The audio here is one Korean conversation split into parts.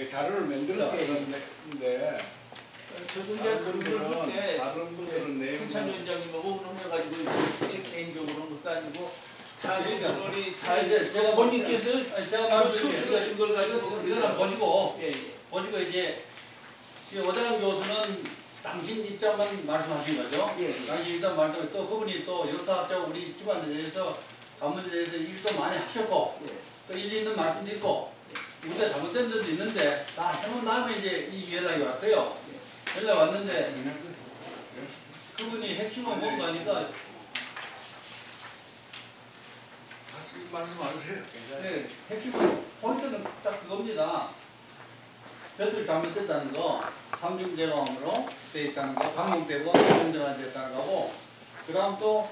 자료를 만들어 그런데 저도 이제 그분들 할때 다른 분들은 내용 홍찬 위원장님하고 의논해가지고 제 개인적으로 그런 것도 아니고 다 의논이 다 제가 본인께서 제가 말한 수술하신 걸 가지고 이거는 보시고 예. 보시고 이제 오대강 교수는 당신 입장만 말씀하신 거죠. 예. 당신 입장 말고 또 그분이 또 역사학자고 우리 집안에 대해서 가문에 대해서 일도 많이 하셨고 또 일리 있는 말씀도 있고 우리가 잘못된 점도 있는데 다 해놓은 다음에 이제 이 연락이 왔어요. 연락이 왔는데 그분이 핵심은 뭔가 하니까 말씀하세요. 네, 핵심은 포인트는 딱 그겁니다. 벼슬 잘못됐다는 거, 삼중대감으로 돼 있다는 거, 강릉대가 삼중대감이 됐다는 거고, 그 다음 또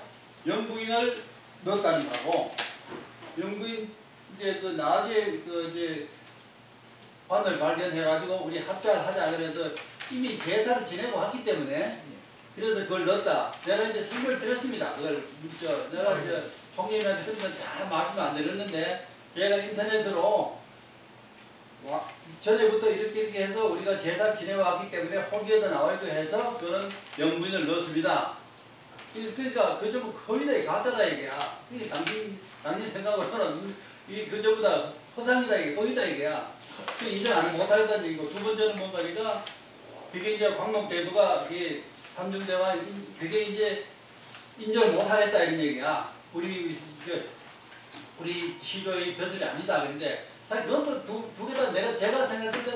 영부인을 넣었다는 거고, 영부인 이제 그 나중에 그 이제 관을 발견해가지고 우리 합작을 하자 그래서 이미 제사를 지내고 왔기 때문에 그래서 그걸 넣었다. 내가 이제 설명을 드렸습니다. 그걸 내가 이제 총리님한테 그러면 잘 말씀 안 드렸는데 제가 인터넷으로 전에부터 이렇게 해서 우리가 제사를 지내왔기 때문에 홀기에도 나와있고 해서 그런 영부인을 넣었습니다. 그러니까 그 전부 거의 다 가짜다 이게야. 이게 당신 생각으로는 그 전부 다 허상이다 이게 거의 다 이게야. 인정 안 못하겠다는 얘기고 두 번째는 뭔가니까 그게 이제 광농대부가 삼중대가 그게 이제 인정을 못하겠다 이런 얘기야. 우리 시조의 벼슬이 아니다 그런데 사실 그것도 두 개 다 제가 생각할 때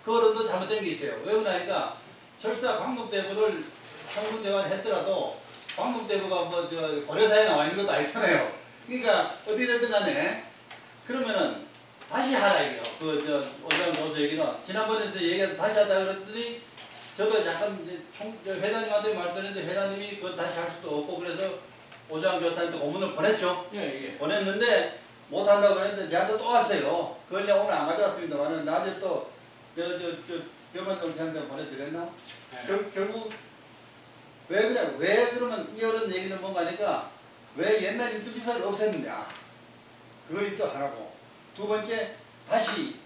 그거로도 잘못된 게 있어요. 왜 그러니까 설사 광농대부를 삼중대관을 했더라도 광농대부가 뭐 고려사에 나와 있는 것도 아니잖아요. 그러니까 어떻게 됐든 간에 그러면은 다시 하라 이게요. 오장 교수 얘기는 지난번에 얘기해서 다시 하다 그랬더니 저도 약간 이제 회장님한테 말드렸는데 회장님이 그거 다시 할 수도 없고 그래서 오장 교수한테 고문을 보냈죠. 예. 보냈는데 못한다고 그랬는데 저한테 또 왔어요. 그걸 내가 오늘 안 가져왔습니다만 낮에 또 병원 정치한테 보내드렸나? 결국 왜 그래? 왜 그러면 이런 얘기는 뭔가 하니까 왜 옛날 인투비사를 없앴느냐? 그걸 또 하라고. 두 번째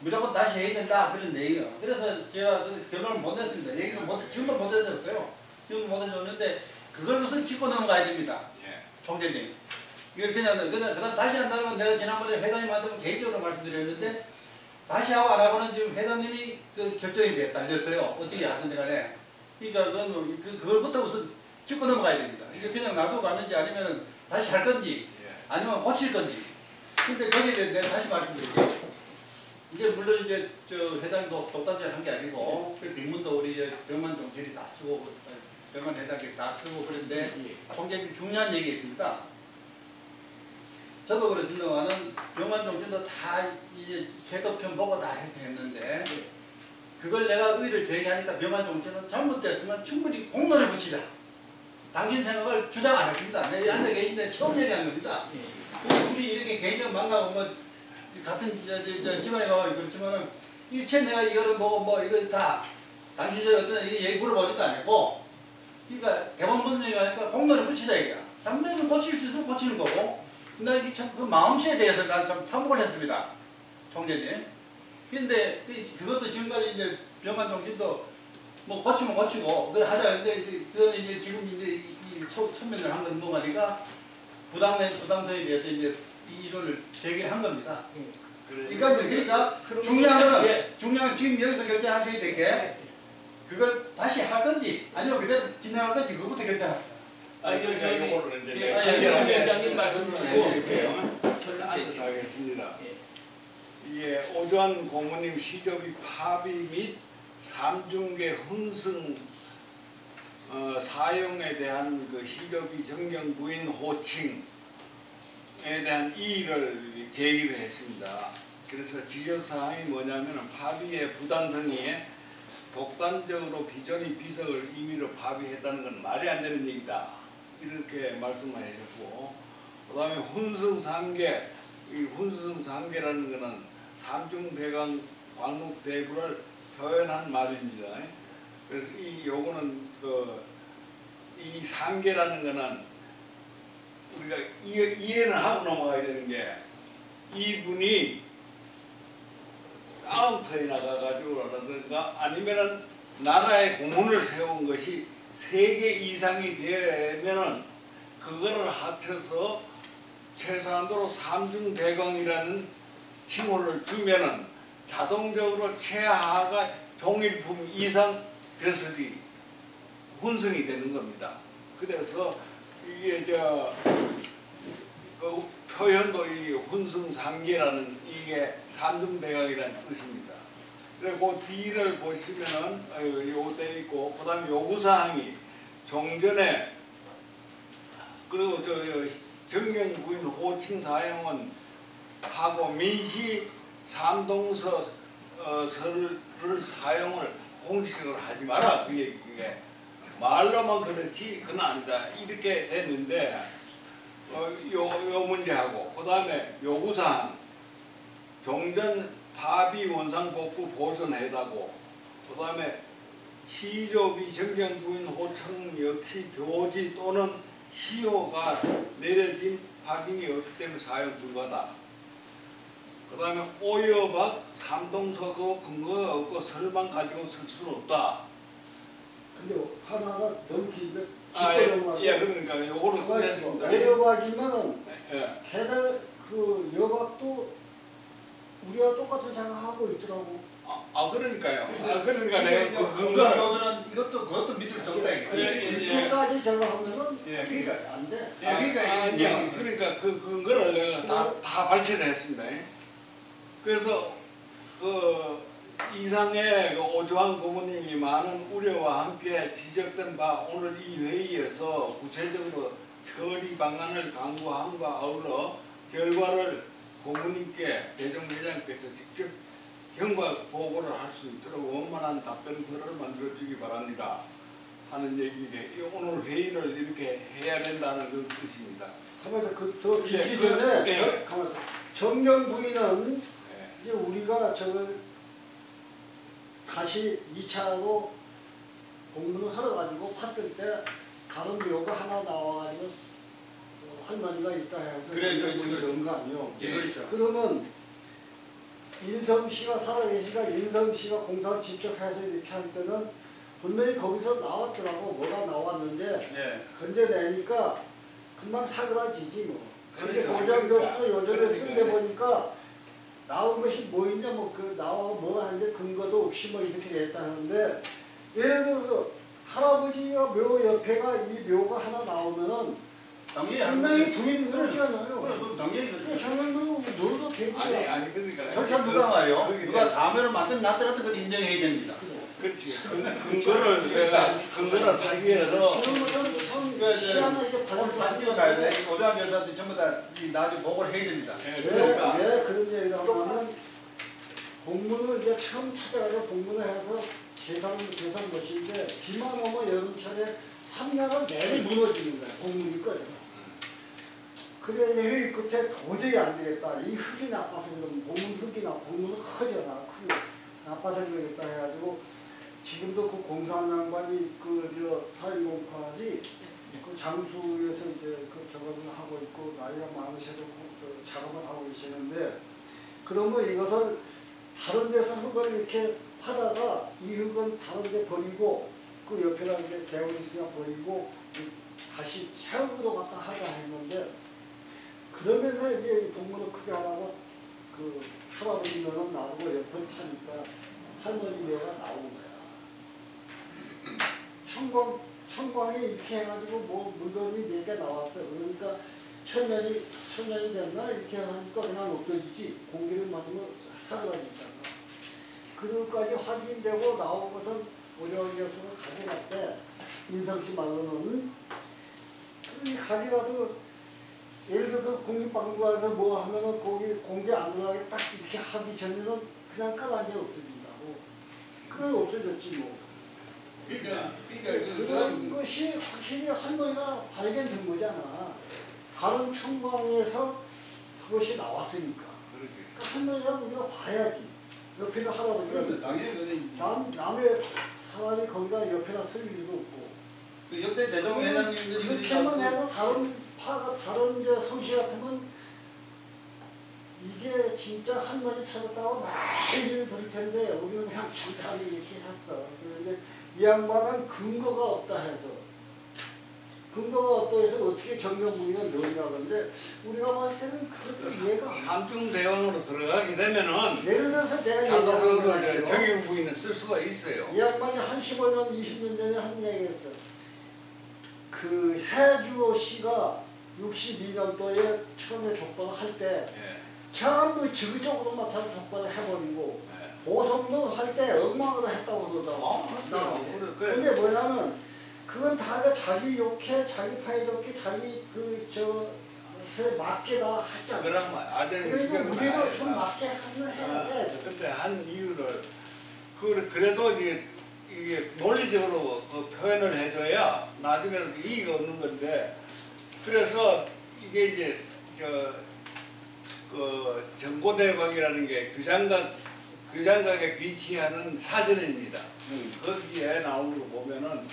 무조건 다시 해야 된다 그런 얘기예요. 그래서 제가 결론을 못 냈습니다. 얘기를 지금도 못 해줬어요. 지금도 못 해줬는데 그걸 우선 짚고 넘어가야 됩니다. 총재님. 이걸 그냥 다시 한다는 건 내가 지난번에 회장님한테 개인적으로 말씀드렸는데 다시 하고 안 하고는 지금 회장님이 그 결정이 달렸어요. 어떻게 하든지 간에. 그러니까 그걸부터 우선 짚고 넘어가야 됩니다. 이게 그냥 놔두고 가는지 아니면 다시 할 건지 아니면 고칠 건지. 근데 거기에 대해서 내가 다시 말씀드릴게요. 이제 물론 이제 회장도 독단적으로 한 게 아니고 그 뒷문도 우리 병만 정신이 다 쓰고 병만 회장이 다 쓰고 그런데 총재님 중요한 얘기 있습니다. 저도 그렇습니다만은 병만 정신도 다 이제 세도편 보고 다 해서 했는데 그걸 내가 의의를 제기하니까 병만 정신은 잘못됐으면 충분히 공론에 붙이자. 당신 생각을 주장 안 했습니다. 내 앉아 계신데 처음 얘기한 겁니다. 우리 이렇게 개인적 만나고 뭐 같은 집안에 가고 그렇지만은 일체 내가 이거를 보고 뭐 이거 다 당신 어떤 얘기 물어보지도 않았고 그러니까 대본 분석이 하니까 공론에 붙이자 이거야. 당연히 고칠 수 있으면 고치는 거고 근데 이게 참 그 마음씨에 대해서 난 좀 탐복을 했습니다. 총재님. 근데 그것도 지금까지 이제 병만 정신도 뭐 고치면 고치고 그걸 하자. 근데 그거는 이제 지금 이제 이 천면을 한 건 뭐가니까 부당성에 대해서 이제 이론을 제기한 겁니다. 그러니까 중요한 지금 여기서 결정하셔야 될 게 그걸 다시 할 건지 아니면 그대로 진행할 건지 그거부터 결정합니다. 위원장님 말씀 듣고 앉아서 하겠습니다. 이게 오전 고모님 시조비 파비 및 삼중계 hun승 사용에 대한 그 시조비 정경 부인 호칭에 대한 이의를 제기를 했습니다. 그래서 지적사항이 뭐냐면 파비의 부당성이 독단적으로 기존의 비석을 임의로 파비했다는 건 말이 안 되는 얘기다. 이렇게 말씀을 해주셨고 그 다음에 훈승상계 이 훈승상계라는 것은 삼중대강 광록대부를 표현한 말입니다. 그래서 요거는 이 상계라는 것은 우리가 이해는 하고 넘어가야 되는 게 이분이 싸움터에 나가가지고라든가 아니면은 나라의 공문을 세운 것이 3개 이상이 되면은 그거를 합쳐서 최소한도로 삼중대강이라는 칭호를 주면은 자동적으로 최하가 종일품 이상 벼슬이 훈승이 되는 겁니다. 그래서 이게 그 표현도 이 훈승상계라는 이게 삼중대강이라는 뜻입니다. 그리고 뒤를 보시면은 요돼 있고 그다음에 요구사항이 종전에 그리고 정경부인 호칭 사용은 하고 민시 삼동서 서를 사용을 공식으로 하지 마라 그 얘기에 말로만 그렇지 그건 아니다 이렇게 됐는데 요 문제하고 그 다음에 요구사항 종전 파비 원상 복구 보존해다고 그 다음에 시조비 정경부인 호청 역시 교지 또는 시효가 내려진 확인이 없기 때문에 사용 불가다. 그 다음에 오여박 삼동서도 근거가 없고 설만 가지고 쓸 수는 없다. 근데 하나가 너무 긴데 예, 그러니까 요거를 끝냈습니다. 오여박이면은 예. 걔들 그 여박도 우리가 똑같은 생각하고 있더라고. 그러니까요. 그러니까 내가 근거는 이것도 그것도 믿을 수 없다 이거. 이렇게까지 저거하면은 예, 그러니까 안 돼. 그러니까 그 근거를 내가 다 발췌를 했습니다. 그래서 그 이상의 그 오주환 고모님이 많은 우려와 함께 지적된 바 오늘 이 회의에서 구체적으로 처리 방안을 강구함과 아울러 결과를 고모님께 대종회장께서 직접 경과 보고를 할 수 있도록 원만한 답변서를 만들어주기 바랍니다 하는 얘기에 오늘 회의를 이렇게 해야 된다는 그 뜻입니다. 가만있어 더 길기 전에 가만있어. 정경 부인은 이제 우리가 다시 2차로 공문을 하러 가지고 팠을 때 다른 묘가 하나 나와가지고 할머니가 있다 해서 그런 거 아니요. 예, 그렇죠. 그러면 인성 씨가 살아계시가 인성 씨가 공사를 직접 해서 이렇게 할 때는 분명히 거기서 나왔더라고. 뭐가 나왔는데 건져내니까 금방 사그라지지 뭐. 근데 고장 교수도 요즘에 쓴데 보니까 나온 것이 뭐 있냐 나와 뭐 하는데 근거도 없이 뭐 이렇게 됐다 하는데 예를 들어서 할아버지가 묘 옆에가 이 묘가 하나 나오면은 분명히 부인 그렇잖아요. 당연히 저는 누구도 되고 아니 그러니까 설사 누가 말이요. 누가 가면을 만들었다 그것도 인정해야 됩니다. 그렇지. 근거를 내가 근거를 하기 위해서 희한하게 다 찍어놔야 돼. 오장 교사한테 전부 다 나중에 보고를 해야 됩니다. 왜 그런 얘기를 하냐면 공문을 이제 처음 찾아가서 공문을 해서 재산 것인데 비만 오면 여름철에 삼양을 내리 무너지는 거야. 공문이 꺼져. 그래 회의 끝에 도저히 안 되겠다. 이 흙이 나빠서 그러면 공문 흙이 공문은 커져라. 크고 나빠서 그러겠다 해가지고 지금도 그 공사한 양반이 사회공파지 그 장수에서 이제 그 작업을 하고 있고 나이가 많으셔도 그 작업을 하고 계시는데 그러면 이것을 다른 데서 흙을 이렇게 파다가 이 흙은 다른 데 버리고 그 옆에다 이제 개울이 있으면 버리고 다시 새우로 갖다 하자 했는데 그러면서 이제 동물을 크게 하라고 그 할아버지 묘는 놔두고 옆을 파니까 할머니 묘가 나온 거야. 청광에 이렇게 해가지고 뭐 물건이 몇 개 나왔어. 그러니까 천년이 됐나 이렇게 하니까 그냥 없어지지. 공기를 맞으면 사라지잖아. 그들까지 확인되고 나온 것은 오정환 교수가 가져갔대. 인성씨 말로는 이 가져가도 예를 들어서 국립박물관에서 뭐 하면은 거기 공개 안 들어가게 딱 이렇게 하기 전에는 그냥 까만게 없어진다고. 그래 없어졌지 뭐. 그런 것이 확실히 할머니가 발견된 거잖아. 다른 청광에서 그것이 나왔으니까. 그러니까 할머니가 우리가 봐야지. 옆에다 할아버지가 당연히 남의 사람이 거기다 옆에다 쓸 일도 없고. 그 역대 대종회장님들이 그렇게만 해도 다른 이제 성씨 같으면 이게 진짜 할머니 찾았다고 난리를 부릴 텐데 우리는 그냥 잠깐 이렇게 했어. 그런데 이 양반은 근거가 없다 해서 근거가 없다 해서 어떻게 정경부인을 넣느냐 근데 우리가 봤을 때는 그렇게 이해가 안 돼. 삼중대왕으로 들어가게 되면은 예를 들어서 내가 자동으로 얘기하는 거예요. 정경부인을 쓸 수가 있어요. 이 양반이 한 15년, 20년 전에 한 얘기했어. 그 해주호 씨가 62년도에 처음에 족발을 할 때 예. 전부 지그쪽으로 맞춰서 족발을 해버리고 예. 보성로 할 때 엉망으로 했다고 그러더라고. 그래. 근데 뭐냐면 그건 다 자기 욕해, 자기 파에 좋게, 자기 그저에 맞게 다 했잖아. 그런 말 아재는 그러니까 수경은 우리도 아니야. 좀 맞게 하면 해야 돼. 근데 한 이유를 그래도 이게 논리적으로 그 표현을 해줘야 나중에는 이의가 없는 건데 그래서 이게 이제 그 정보대박이라는 게 규장각에 위치하는 사전입니다. 거기에 나오는 거 보면은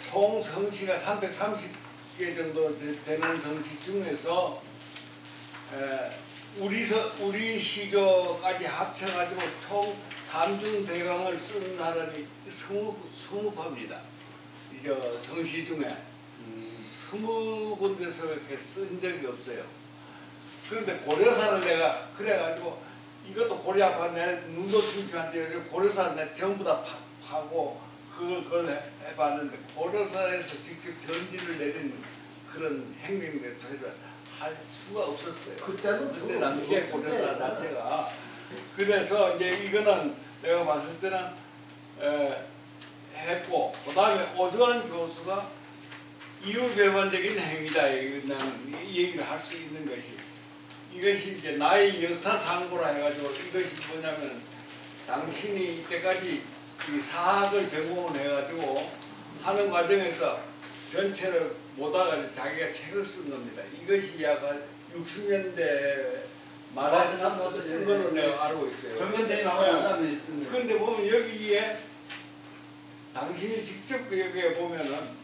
총 성씨가 330개 정도 되는 성씨 중에서 우리 시조까지 합쳐가지고 총 삼중대강을 쓴 사람이 20파입니다. 이제 성씨 중에 20군데서 이렇게 쓴 적이 없어요. 그런데 고려사를 내가 그래가지고 이것도 고려아파 내 눈도 충치한데 고려사 내 전부 다 파고 그걸 해봤는데 고려사에서 직접 전지를 내린 그런 행령들도 할 수가 없었어요. 그때는 그때 당시에 고려사 자체가 그래서 이제 이거는 내가 봤을 때는 했고 그 다음에 오주환 교수가 이율배반적인 행위다 나는 이 얘기를 할 수 있는 것이 이것이 이제 나의 역사상고라 해가지고 이것이 뭐냐면 당신이 이때까지 이 사학을 전공을 해가지고 하는 과정에서 전체를 못 알아가지고 자기가 책을 쓴 겁니다. 이것이 약간 60년대 말에서 쓴 걸로 내가 알고 있어요. 정선생이 나오는 다음에 있습니다. 그런데 보면 여기에 당신이 직접 여기에 보면은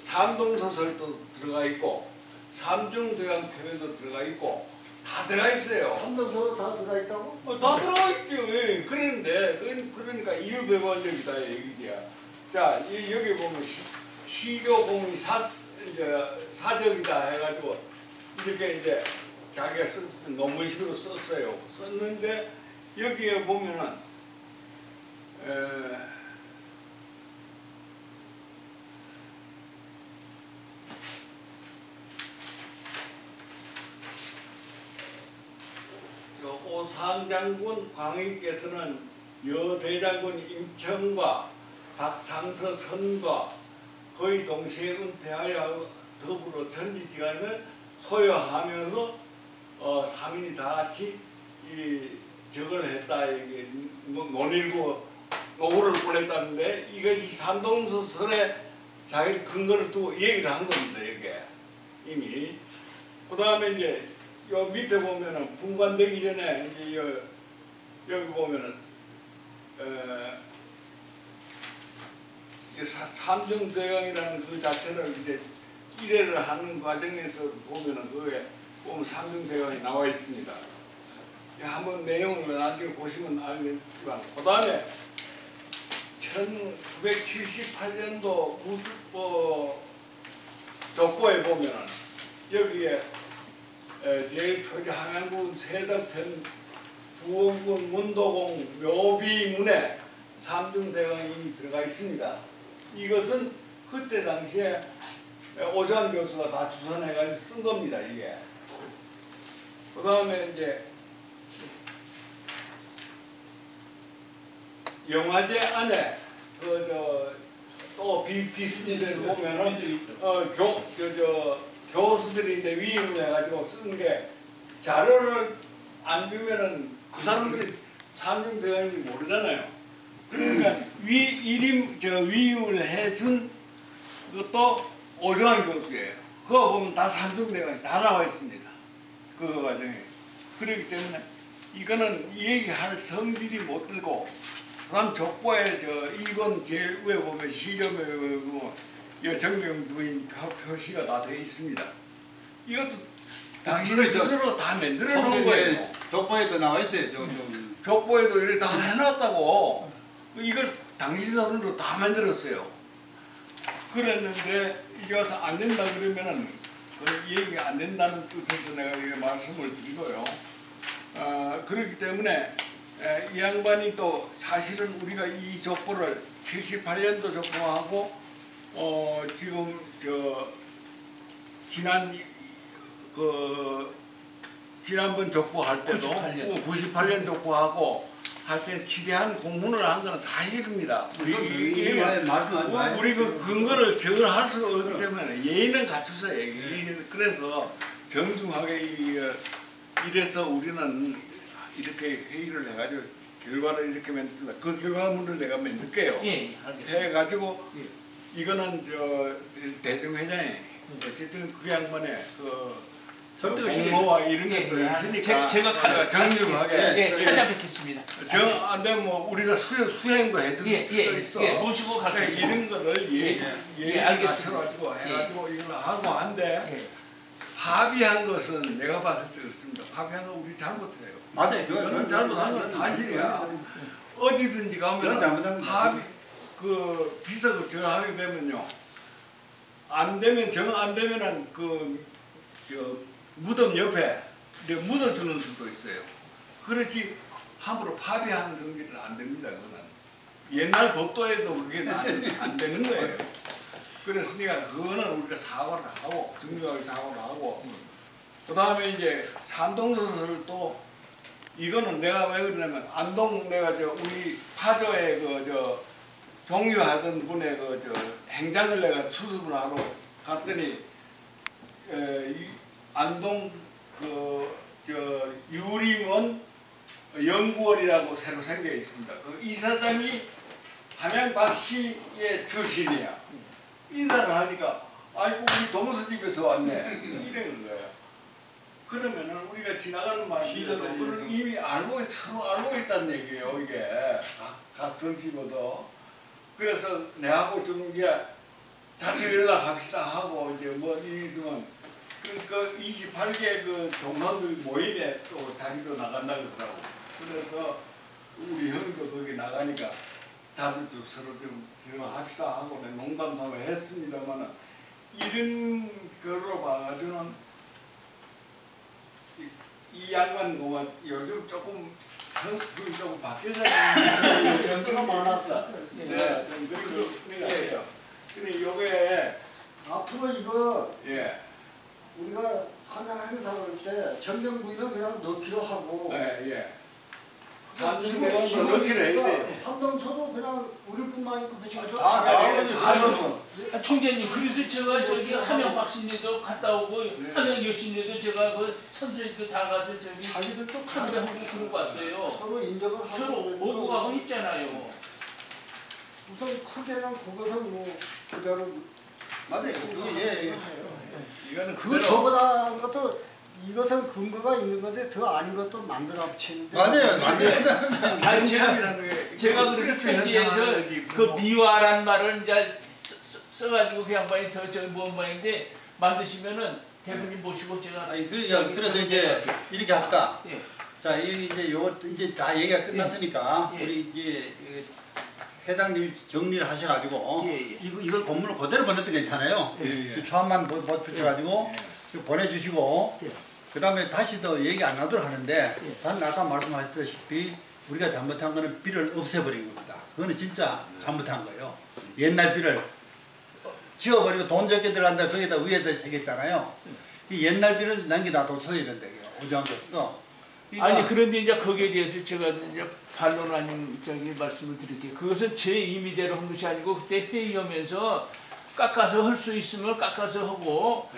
삼동소설도 들어가 있고 삼중대강 표현도 들어가 있고 다 들어가 있어요. 삼동서로 다 들어가 있다고? 다 들어가 있죠. 예. 그런데 그러니까 이율배반적이다 얘기야. 자 여기 보면 시조 공이 이제 사적이다 해가지고 이렇게 이제 자기가 논문식으로 썼어요. 썼는데 여기에 보면은 오상장군 광익께서는 여대장군 임청과 박상서 선과 거의 동시에 은퇴하여 더불어 전지지간을 소유하면서 3인이 다 같이 저걸 했다 이게 논일고 노후를 보냈다는데 이것이 삼동서설에 자기 근거를 두고 얘기를 한 겁니다. 이게 이미 그 다음에 이제 요 밑에 보면은 분관되기 전에 이제 여기 보면은 삼중대강이라는 그 자체를 이제 일회를 하는 과정에서 보면은 그게 보면 삼중대강이 나와 있습니다. 한번 내용을 나중에 보시면 알겠지만 그 다음에 1978년도 족보에 보면은 여기에 제일 표지 함양군 세덕편 부원군 문도공 묘비문에 삼중대강이 이미 들어가 있습니다. 이것은 그때 당시에 오주환 교수가 다 주선해가지고 쓴 겁니다. 이게. 그 다음에 이제 영화제 안에 또 비스니를 보면은 교수들이 이제 위임을 해가지고 쓴 게 자료를 안 주면은 그 사람들이 삼중대강인지 모르잖아요. 그러니까 위임을 해준 것도 오주환 교수예요. 그거 보면 다 삼중대강이 다 나와 있습니다. 그 과정에. 그렇기 때문에 이거는 이 얘기할 성질이 못 되고 그다음 족보에 이건 제일 위에 보면 시점에 보면 정경 부인 표시가 다 되어 있습니다. 이것도 당신이 스스로 다 만들어 놓은 거예요. 족보에도 나와 있어요. 좀. 족보에도 이렇게 다 해놨다고. 이걸 당신 손으로 다 만들었어요. 그랬는데 이게 와서 안 된다 그러면은 그 얘기가 안 된다는 뜻에서 내가 이렇게 말씀을 드리고요. 그렇기 때문에 이 양반이 또 사실은 우리가 이 족보를 78년도 족보하고 지금 지난번 족보할 때도 98년 족보하고 할 때 지대한 공문을 한 거는 사실입니다. 우리 말씀하지 마요. 우리 그 근거를 적을 수가 없기 때문에 예의는 갖추세요. 그래서 정중하게 이래서 우리는 이렇게 회의를 해가지고 결과를 이렇게 만듭니다. 그 결과물을 내가 만들게요. 예, 알겠습니다. 해가지고 이거는 대중회장이 어쨌든 그 양반의 공모와 이런 것도 있으니까 제가 정중하게 찾아뵙겠습니다. 안 되면 뭐 우리가 수행도 해줄 수 있어. 모시고 갈게요. 이런 거를 맞춰가지고 해가지고 이걸 하고 한데 합의한 것은 내가 봤을 때 그렇습니다. 합의한 건 우리 잘못해요. 맞아요. 이거는 잘못한 건 사실이야. 어디든지 가면 합의 그 비석을 정하게 되면요. 안 되면 정 안 되면은 무덤 옆에 묻어주는 수도 있어요. 그렇지 함부로 파비하는 성질은 안 됩니다. 그거는 옛날 법도에도 그게 안 되는 거예요. 그랬으니까 그거는 우리가 사과를 하고 정중하게 사과를 하고 그 다음에 이제 산동서를 또 이거는 내가 왜 그러냐면 안동 내가 우리 파조에 종유하던 분의 행장을 내가 수습을 하러 갔더니 안동 유림원 연구원이라고 새로 생겨 있습니다. 그 이사장이 함양 박씨의 출신이야. 인사를 하니까 아이고 우리 동서집에서 왔네 이러는 거야. 그러면은 우리가 지나가는 말인데도 그걸 이미 서로 알고 있다는 얘기예요. 이게 각 정치보도. 그래서 내하고 좀 이제 자주 연락합시다 하고 이제 뭐 이러면 그 28개 그 종사들 모임에 또 자기도 나간다 그러더라고. 그래서 우리 형도 거기 나가니까 자주 서로 좀 합시다 하고 농담도 했습니다만은 이런 거로 봐가지고는 이 양반 공원 요즘 조금 성격이 조금 바뀌었잖아요. 연수가 많았어. 네, 좀 그런 거예요. 근데 요게 앞으로 이거 예. 우리가 하나 행사할 때 전경부인은 그냥 넣기로 하고 예. 산동서도 넣기로 해야 돼요. 산동서도 그냥 우리뿐만 아니고 붙여서 총재님 그래서 제가 저기 함양 박신네도 갔다 오고 함양 여신네도 제가 그 선수님도 다 가서 저기 자기들도 참배하고 그러고 왔어요. 서로 인정을 하고 서로 오고 가고 있잖아요. 우선 크게는 그것은 뭐 그대로 맞아요. 그게 이거는 그 저보다 것도 이것은 근거가 있는 건데 더 아닌 것도 만들어 붙이는데 맞아요. 아니 제가 그래서 편지에서 그 미화란 말을 이제 써가지고 그 양반이 뭔 말인데 만드시면은 대표님 모시고 제가 그래서 이제 이렇게 합시다. 예. 자 이제 요거 이제 다 얘기가 끝났으니까 우리 이제 회장님이 정리를 하셔가지고 이걸 공문을 그대로 보내도 괜찮아요. 초안만 붙여가지고 보내주시고 그 다음에 다시 더 얘기 안 하도록 하는데 단 아까 말씀하셨다시피 우리가 잘못한 거는 비를 없애버린 겁니다. 그거는 진짜 잘못한 거예요. 옛날 비를 지워버리고 돈 적게 들어간다 거기다 위에다 새겼잖아요. 이 옛날 비를 남겨놔도 써야 된다고요. 오지한 것도. 아니 그런데 이제 거기에 대해서 제가 이제 반론 아닌 저기 말씀을 드릴게요. 그것은 제 임의대로 한 것이 아니고 그때 회의하면서 깎아서 할 수 있으면 깎아서 하고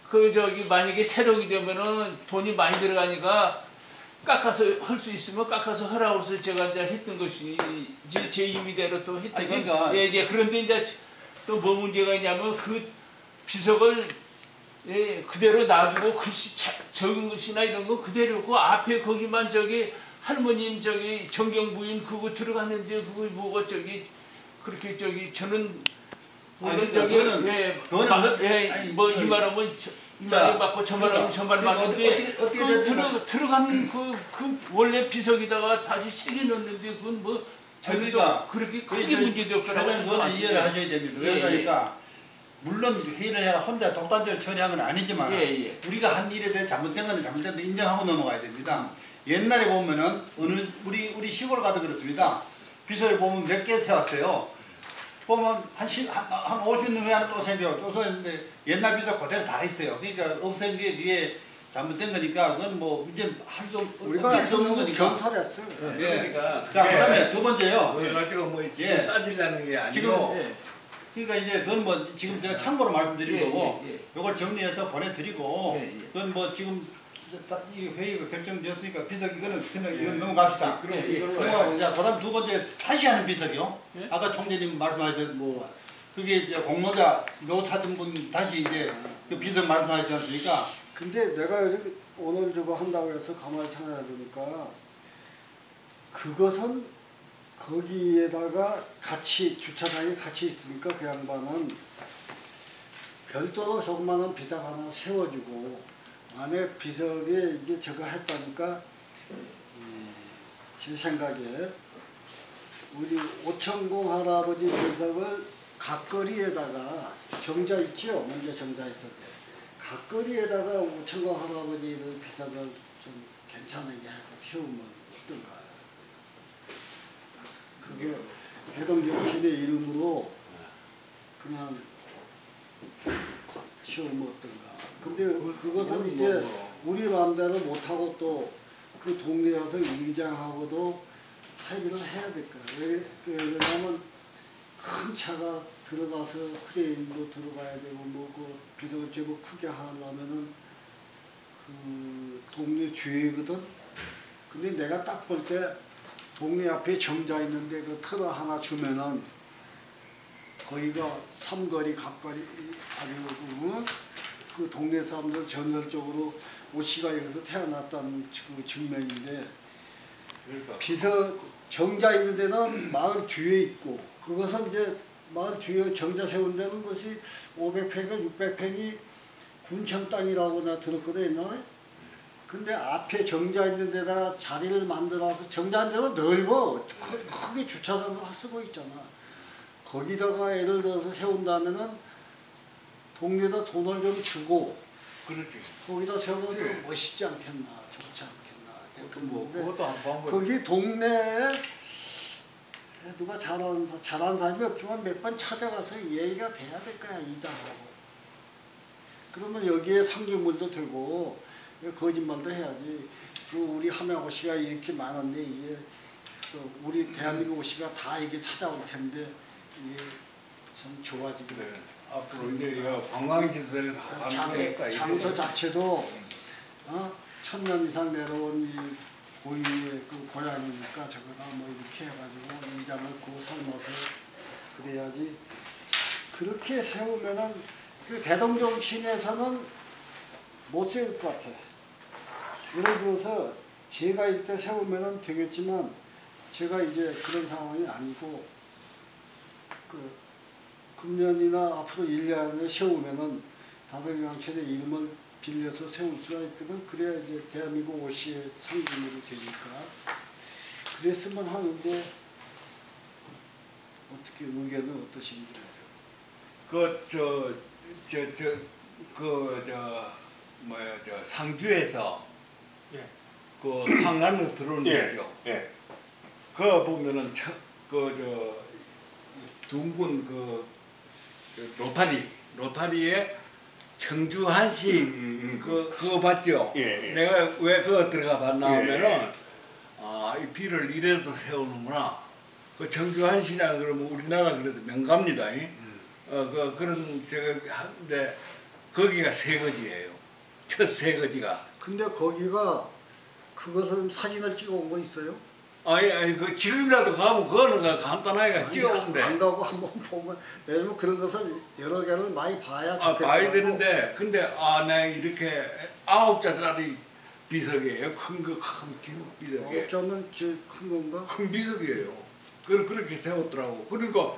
그 저기 만약에 세력이 되면은 돈이 많이 들어가니까 깎아서 할 수 있으면 깎아서 하라고 해서 제가 이제 했던 것이 제 임의대로 또 했던 그러니까. 그런데 이제 또 뭐 문제가 있냐면 그 비석을 그대로 놔두고 글씨 적은 글씨나 이런 거 그대로 그 앞에 거기만 저기 할머님 저기 정경부인 그거 들어갔는데 그거 뭐가 저기 그렇게 저기 저는 그거는 뭐 이 말하면 이 자, 말이 맞고 저 말하면 저 말 그러니까 맞는데 어떻게 그 됐든 들어가는 그 원래 비석에다가 다시 새겨 넣는데 그건 뭐 저희도 그러니까 그렇게 크게 문제될 거라고 그건 생각하시죠. 이해를 하셔야 됩니다. 왜 예, 그러니까 물론 회의를 해야 혼자 독단적으로 처리한 건 아니지만 예. 우리가 한 일에 대해 잘못된 건 잘못된 거 인정하고 넘어가야 됩니다. 옛날에 보면은 어느 우리 시골 가도 그렇습니다. 비석을 보면 몇 개 세웠어요. 보면 한 50년 후에 하나 또 생겨요. 또 생겼는데 옛날 비석 그대로 다 있어요. 그러니까 없앤 게 위에 잘못된 거니까 그건 뭐 이제 할 수 우리가 어쩔 수 없는 거니까. 경찰했어. 예. 그러니까 자 그다음에 두 번째요. 그걸 가지고 뭐 지금 예. 따지려는 게 지금 아니고 예. 그러니까 이제 그건 뭐 지금 제가 참고로 말씀드린 예, 거고 예, 예. 요걸 정리해서 보내드리고 예, 예. 그건 뭐 지금 이 회의가 결정되었으니까 비석 이거는 그냥 이건 넘어갑시다. 그럼 예, 이걸로 그리고 이제 그다음 두 번째 다시 하는 비석이요. 예? 아까 총재님 말씀하셨 뭐 그게 이제 공모자 요 찾은 분 다시 이제 그 비석 말씀하셨지 않습니까? 근데 내가 요즘 오늘 저거 한다고 해서 가만히 생각해 보니까 그것은 거기에다가 같이 주차장이 같이 있으니까 그 양반은 별도로 조그마한 비석 하나 세워주고 안에 비석에 이게 저거 했다니까 제 생각에 우리 오천공 할아버지 비석을 각거리에다가 정자 있지요? 먼저 정자 있던데 각거리에다가 오천공 할아버지를 비석을 좀 괜찮게 해서 세우면 어떤가? 그게 배동정신의 이름으로 그냥 세우면 어떤가? 근데 그것은 이제 우리 마음대로 못하고 또 그 동네에 가서 의장하고도 합의를 해야 될 거야. 왜냐하면 큰 차가 들어가서 크레인도 들어가야 되고 뭐그 비도 제법 크게 하려면은 그 동네 뒤에거든. 근데 내가 딱 볼 때 동네 앞에 정자 있는데 그 틀어 하나 주면은 거기가 삼거리 각거리 아니고 그 동네 사람들 전설적으로 오씨가 여기서 태어났다는 그 증명인데 그러니까 비서 정자 있는 데는 마을 뒤에 있고 그것은 이제 마을 뒤에 정자 세운 데는 것이 500평인가 600평이 군청 땅이라고 나 들었거든 옛날에. 근데 앞에 정자 있는 데다 자리를 만들어서 정자 있는 데는 넓어 크게 주차장을 쓰고 있잖아. 거기다가 예를 들어서 세운다면은 동네에다 돈을 좀 주고 그렇지. 거기다 세우면 더 멋있지 않겠나 좋지 않겠나. 뭐 그것도 한 방법. 거기 동네에 누가 잘하는 사람이 없지만 몇 번 찾아가서 얘기가 돼야 될 거야 이장하고. 그러면 여기에 상징물도 되고 거짓말도 해야지. 그 우리 함양오씨가 이렇게 많은데 이게 우리 대한민국 오씨가 다 이게 찾아올 텐데 이게 좀 좋아지게. 네. 앞으로 이제 관광지들 가는 장소 자체도 1000년 이상 내려온 이 고유의 그 고향이니까 저거다 뭐 이렇게 해가지고 이장을 구워 삶아서 그래야지. 그렇게 세우면은 그 대동정신에서는 못 세울 것 같아. 예를 들어서 제가 이때 세우면은 되겠지만 제가 이제 그런 상황이 아니고 그 금년이나 앞으로 1년 안에 세우면은 다성양천의 이름을 빌려서 세울 수가 있거든. 그래야 이제 대한민국 오씨의 상징으로 되니까. 그랬으면 하는데 어떻게 의견은 어떠신가요? 상주에서 예. 그 한강으로 들어오는 예. 거죠. 예. 그 보면은 둥근 로타리에 청주 한식 그거 봤죠? 예, 예. 내가 왜 그거 들어가 봤나 예, 하면은 예. 이 비를 이래도 세우는구나. 그 청주 한식이라 그러면 우리나라 그래도 명가입니다. 그런 제가 하는데 거기가 세거지예요. 첫 세거지가. 근데 거기가 그것은 사진을 찍어 온 거 있어요? 아니 그 지금이라도 가면 그거는 간단하게 찍어오는데. 안 가고 한번 보면 왜냐면 그런 것은 여러 개를 많이 봐야 좋겠다. 봐야 되는데 근데 내가 이렇게 9자짜리 비석이에요. 큰 비석이. 어쩌면 큰 건가? 큰 비석이에요. 그렇게 세웠더라고. 그러니까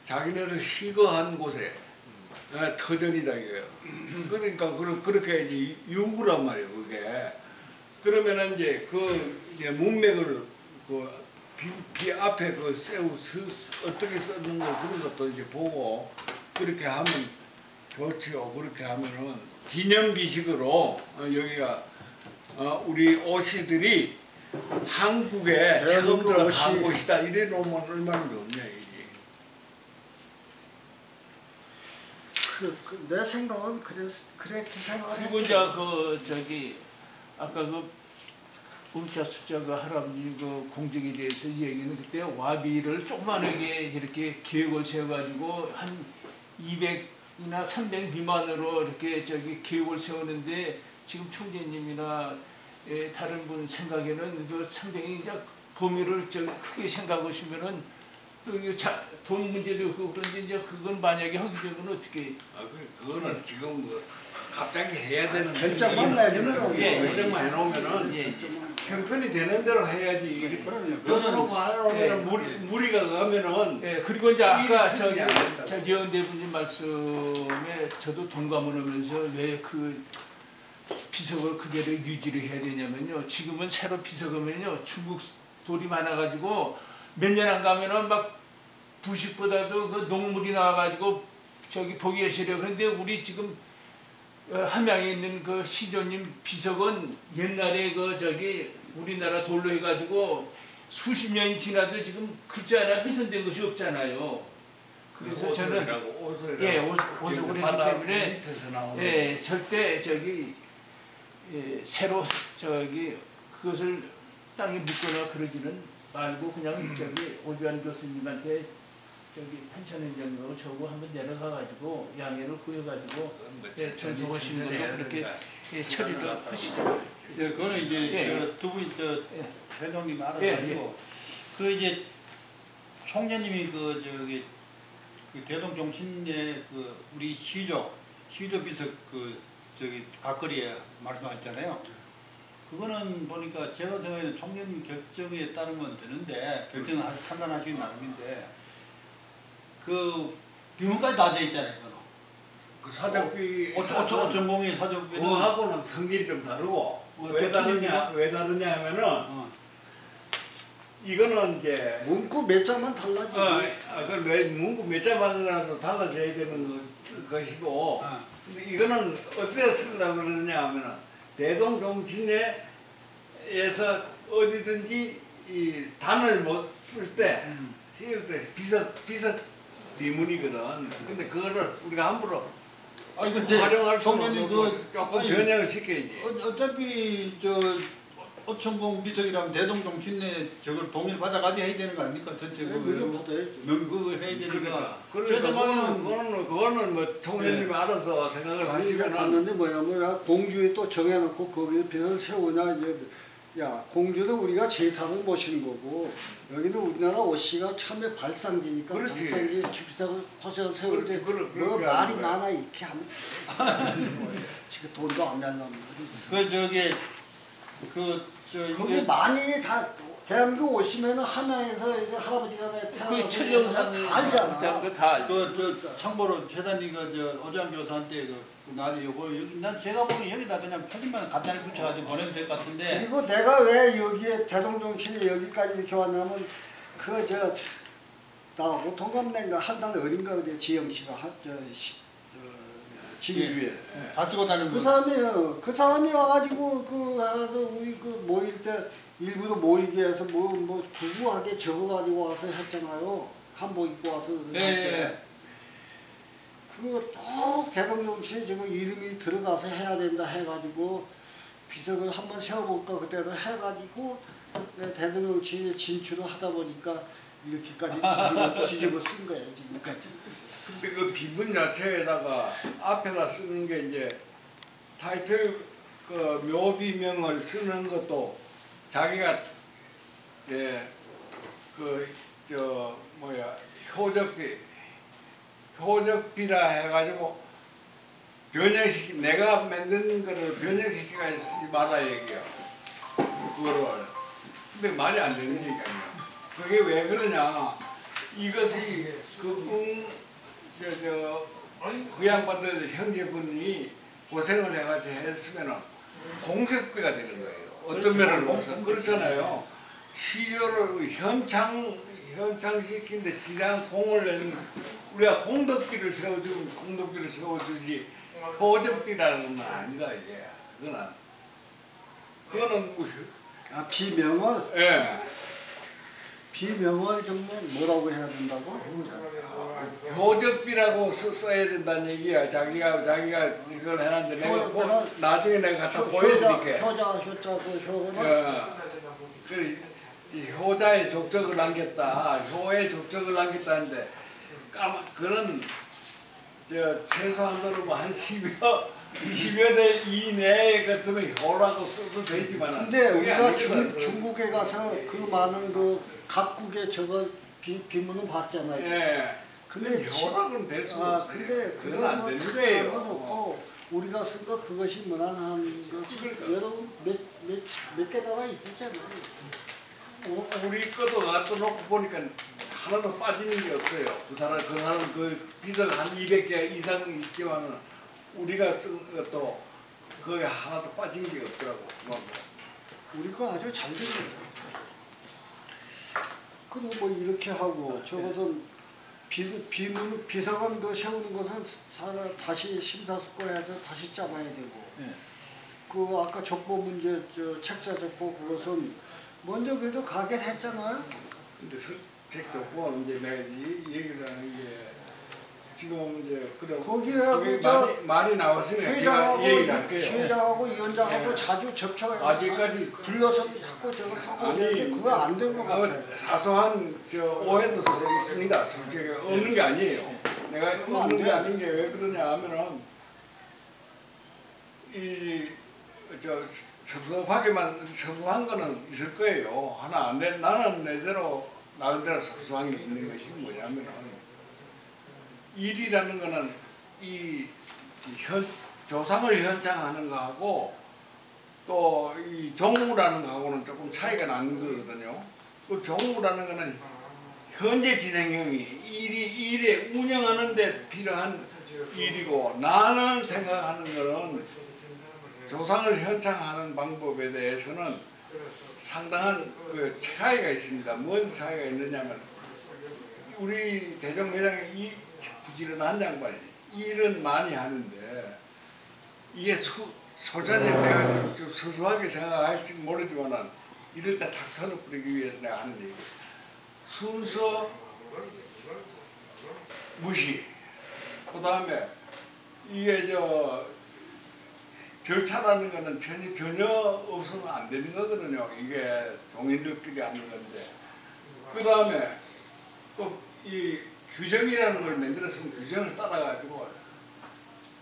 자기네를 시거한 곳에 터전이다 이거예요. 그러니까 그렇게 이제 유구란 말이에요 그게. 그러면은 이제 그 이제 문맥을 비 앞에 그 어떻게 썼는 거 그런 것도 이제 보고 그렇게 하면 좋지요. 그렇게 하면은 기념비식으로 여기가 우리 오씨들이 한국에 처음 들어간 곳이다 이래 놓으면 얼마나 좋냐 이게. 내 생각은 그래 기생활. 그리고 이제 저기 아까 그 음자 숫자 그 할아버지 그 공적에 대해서 얘기는 그때 와비를 조그만하게 이렇게 계획을 세워가지고 한 200이나 300 미만으로 이렇게 저기 계획을 세우는데 지금 총재님이나 다른 분 생각에는 그 상당히 이제 범위를 크게 생각하시면은 또 이거 돈 문제도 있고 그런데 이제 그건 만약에 하게 되면 어떻게? 그거는 지금 뭐 갑자기 해야 되는 결정만 내주면 결정만 해놓으면은 형편이 되는 대로 해야지. 이게 그러놓고 하려면 무리가 가면은. 그리고 이제 아까 저 여은대부님 말씀에 저도 동감을 하면서 왜 그 비석을 그대로 유지를 해야 되냐면요. 지금은 새로 비석하면요 중국 돌이 많아가지고 몇 년 안 가면은 막 부식보다도 그 녹물이 나와가지고 저기 보기가 싫어요. 그런데 우리 지금 함양에 있는 그 시조님 비석은 옛날에 그 저기 우리나라 돌로 해가지고 수십 년이 지나도 지금 글자 하나 훼손된 것이 없잖아요. 그래서 저는 오석을 했기 때문에 절대 저기 새로 저기 그것을 땅에 묻거나 그러지는 말고 그냥 저기 오주환 교수님한테 저기 판천행 정도 저거 한번 내려가가지고 양해를 구해가지고 전송하시는 걸로 그렇게 처리를 하시죠. 그거는 이제 두 분이 회장님 알아가지고 그 이제 총재님이 그 대동종신의 그 우리 시조 비석 저기 각거리에 말씀하셨잖아요. 그거는 보니까 제가 생각에는 총재님 결정에 따르면 되는데 결정을 판단하시기 나름인데 그 비문까지 다 돼 있잖아요. 그 사적비 오천공이 사적비는 그거하고는 성질이 좀 다르고 왜 다르냐 하면은 이거는 이제 문구 몇 자만 달라지지. 그럼 왜 문구 몇 자만이라도 달라져야 되는 것이고 근데 이거는 어디다 쓰려고 그러느냐 하면은 대동종신에서 어디든지 이 단을 못 쓸 때 비석 비문이거든. 근데 그거를 우리가 함부로 활용할 수 없는 조금 변형을 시켜야지. 어차피 오천공 비석이라면 대동종신에 저걸 동의를 받아가지고 해야 되는 거 아닙니까? 전체 그거 해야 되니까. 그거는 뭐 총재님이 알아서 생각을 하시면 갔는데 뭐야 공주에 또 정해놓고 거기에 벼를 세우냐 이제 야 공주는 우리가 제사를 모시는 거고 여기는 우리나라 오씨가 참에 발상지니까 발상지 비석을 화석을 세울 때 뭐 말이 많아 이렇게 하면 지금 돈도 안 달라면 거기 많이 다 대한민국 오시면은 함양에서 할아버지가 태어나서 다 알잖아. 참고로 회장님가 오주환 교수한테 나도 난 제가 보기엔 여기다 그냥 표지만 간단히 붙여가지고 보내면 될 것 같은데. 그리고 내가 왜 여기에 대동종신에 여기까지 이렇게 왔냐면 나 오통감내인가 한 살 어린가 그래 지영 씨가 진주에 다 쓰고 다니는 그 사람이 와가지고 와서 우리 모일 때 일부러 모이게 해서 뭐 구구하게 적어가지고 와서 했잖아요. 한복 입고 와서. 그거 또 대동종신에 저거 이름이 들어가서 해야 된다 해가지고 비석을 한번 세워볼까 그때도 해가지고 대동종신에 진출을 하다 보니까 이렇게까지 뒤집어 쓴 거야 지금까지. 근데 그 비문 자체에다가 앞에다 쓰는 게 이제 타이틀 묘비명을 쓰는 것도 자기가 효적비라 해가지고 내가 만든 거를 변형시키가 쓰지 마라 얘기야. 그거를. 근데 말이 안 되는 얘기야. 그게 왜 그러냐. 이것이 그 양반들 형제분이 고생을 해가지고 했으면은 공적비가 되는 거예요. 어떤 면을 보면서 그렇잖아요. 시조를 현창시키는데 지대한 공을 내는 우리가 공덕비를 세워주지 보적비라는 건 아니다 이게. 그거는 뭐, 비명을 예. 비명을 정말 뭐라고 해야 된다고? 보적비라고 써야 된다는 얘기야. 자기가 그걸 해놨는데 내가 뭐 나중에 내가 갖다 보여드릴게. 효자 그 효는 이 효자의 족적을 남겼다. 효의 족적을 남겼다는데 그런 최소한으로 뭐 한 10여 대 이내에 같으면 효라고 써도 되지만. 근데 우리가 중국에 가서 그 많은 그 각국의 저거 비문은 봤잖아요. 예. 근데 효라고는 될 수가 없어요. 근데 그건 안 되는 건 거예요. 없고 우리가 쓴 거 그것이 무난한 것이 여러 몇 개다가 있었잖아요. 우리 것도 갖다 놓고 보니까 하나도 빠지는 게 없어요. 그 사람 그 비석 한 200개 이상 있지만은 우리가 쓴 것도 거의 하나도 빠진 게 없더라고. 우리 거 아주 잘 된 거예요. 그리고 뭐 이렇게 하고 저것은 비석은 그 세우는 것은 다시 심사숙고해서 다시 짜봐야 되고. 네. 그 아까 족보 문제 책자 족보 그것은 먼저 그래도 가긴 했잖아요. 근데 책 줬고 이제 내가 얘기를 하는 게 지금 이제 그래 거기에 말이 나왔으니까 제가 얘기를 할게요. 회장하고 위원장하고 자주 접촉해서 아직까지 불러서 자꾸 저거 하고 아니, 있는데 그거 안 된 것 같아요. 사소한 오해도 서로 있습니다. 솔직히 없는 게 아니에요. 내가 없는 게 아닌 게 왜 그러냐 하면은 섭섭한 거는 있을 거예요. 하나 안 돼. 나는 나름대로 섭섭한 게 있는 것이 뭐냐면은 일이라는 거는 조상을 현장하는 거하고 또 이 종무라는 거하고는 조금 차이가 나는 거거든요. 그 종무라는 거는 현재 진행형이 일에 운영하는 데 필요한 일이고 나는 생각하는 거는 조상을 현장하는 방법에 대해서는 상당한 그 차이가 있습니다. 뭔 차이가 있느냐면 우리 대종회장이 부지런한 양반이 일은 많이 하는데 이게 솔직히 내가 좀 소소하게 생각할지 모르지만은 이럴 때 탁 털어버리기 위해서 내가 하는 얘기. 순서 무시. 그 다음에 이게 절차라는 거는 전혀 없으면 안 되는 거거든요. 이게 종인들끼리 하는 건데. 그 다음에 또 이 규정이라는 걸 만들었으면 규정을 따라가지고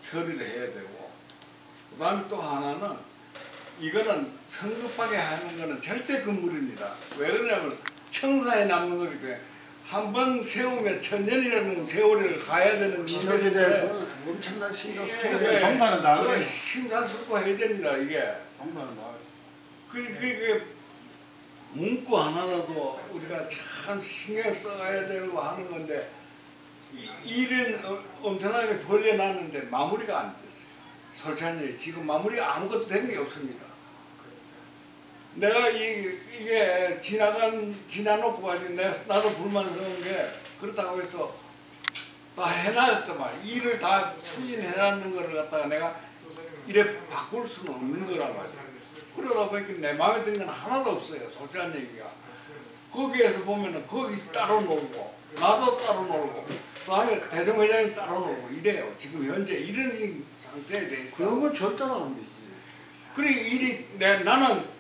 처리를 해야 되고. 그 다음에 또 하나는 이거는 성급하게 하는 거는 절대 금물입니다. 왜 그러냐면 청사에 남는 거기 때문에 한 번 세우면 천년이라는 세월을 가야 되는 기록에 대해서 엄청난 심사숙고해야 정말은 나아요. 심사숙고해야 됩니다. 이게. 정말은 나아요. 그게 문구 하나라도 우리가 참 신경 써야 되고 하는 건데 일은 엄청나게 벌려놨는데 마무리가 안 됐어요. 솔직히 지금 마무리가 아무것도 된 게 없습니다. 내가 이게 지나놓고 가지고 나도 불만스러운 게 그렇다고 해서 다 해놨더만 일을 다 추진해놨는 거를 갖다가 내가 이래 바꿀 수는 없는 거란 말이야. 그러다 보니까 내 마음에 드는 건 하나도 없어요. 솔직한 얘기가. 거기에서 보면은 거기 따로 놀고 나도 따로 놀고 그다음에 대통령이 따로 놀고 이래요. 지금 현재 이런 상태에 되니까. 그런 건 절대로 안 되지. 그래 나는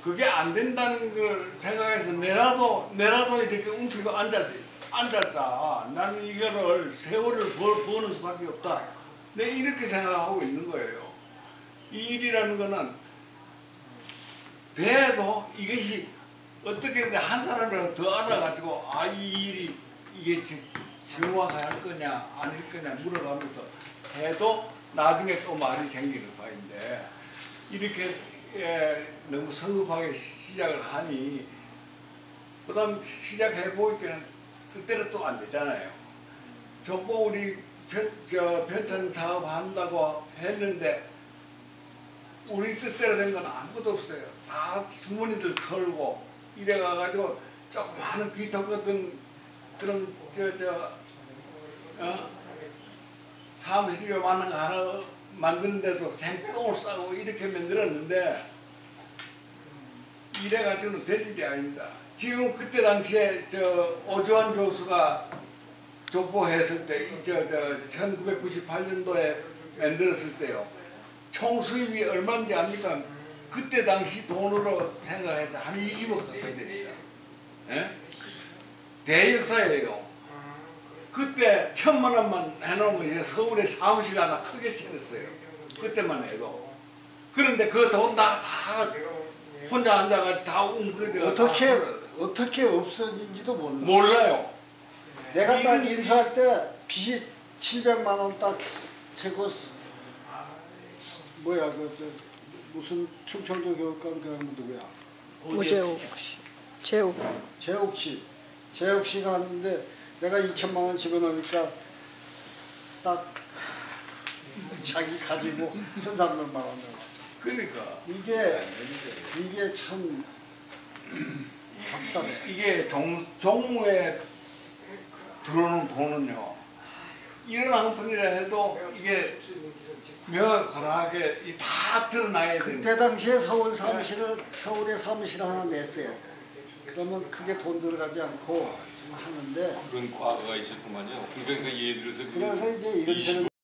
그게 안 된다는 걸 생각해서 내라도 이렇게 움켜쥐고 앉았다. 나는 이거를 세월을 버는 수밖에 없다. 내 이렇게 생각하고 있는 거예요. 이 일이라는 거는 돼도 이것이 어떻게 한 사람이라도 더 알아가지고 이 일이 이게 정확할 거냐 아닐 거냐 물어가면서 해도 나중에 또 말이 생기는 바인데 이렇게 너무 성급하게 시작을 하니 그 다음 시작해보니까 그때는 또 안 되잖아요. 정보 우리 편찬 작업한다고 했는데 우리 뜻대로 된 건 아무것도 없어요. 다 주머니들 털고 이래가지고 조그마한 귀토 같은 그런 사무실요 많은 거 하나 만드는데도 생똥을 싸고 이렇게 만들었는데 이래가지고는 될 일이 아닙니다. 지금 그때 당시에 오주환 교수가 족보했을 때 1998년도에 만들었을 때요. 총 수입이 얼마인지 압니까? 그때 당시 돈으로 생각해도 한 20억 가까이 됩니다. 예? 대역사예요. 그때 1,000만 원만 해놓으면 서울에 사무실 하나 크게 차렸어요. 그때만 해도. 그런데 그 돈 다 혼자 앉아가지고 다 웅크려져. 어떻게 없어진지도 몰라. 몰라요. 내가 딱 인수할 때 빚이 700만 원 딱 채고 뭐야 무슨 충청도 교육감 그 누구야? 오재욱 씨. 재욱. 재욱 씨가 왔는데 내가 2천만 원 집어넣으니까 딱 자기 가지고 1,300만 원. 그러니까 이게 참 답답해. 이게 종무에 들어오는 돈은요. 이런 한 푼이라 해도 이게 명확하게 다 드러나야 됩니다. 그때 당시에 서울에 사무실 하나 냈어야 돼. 그러면 크게 돈 들어가지 않고 좀 하는데. 그런 과거가 있었구만요. 그러니까 예를 들어서 그래서 이제 이런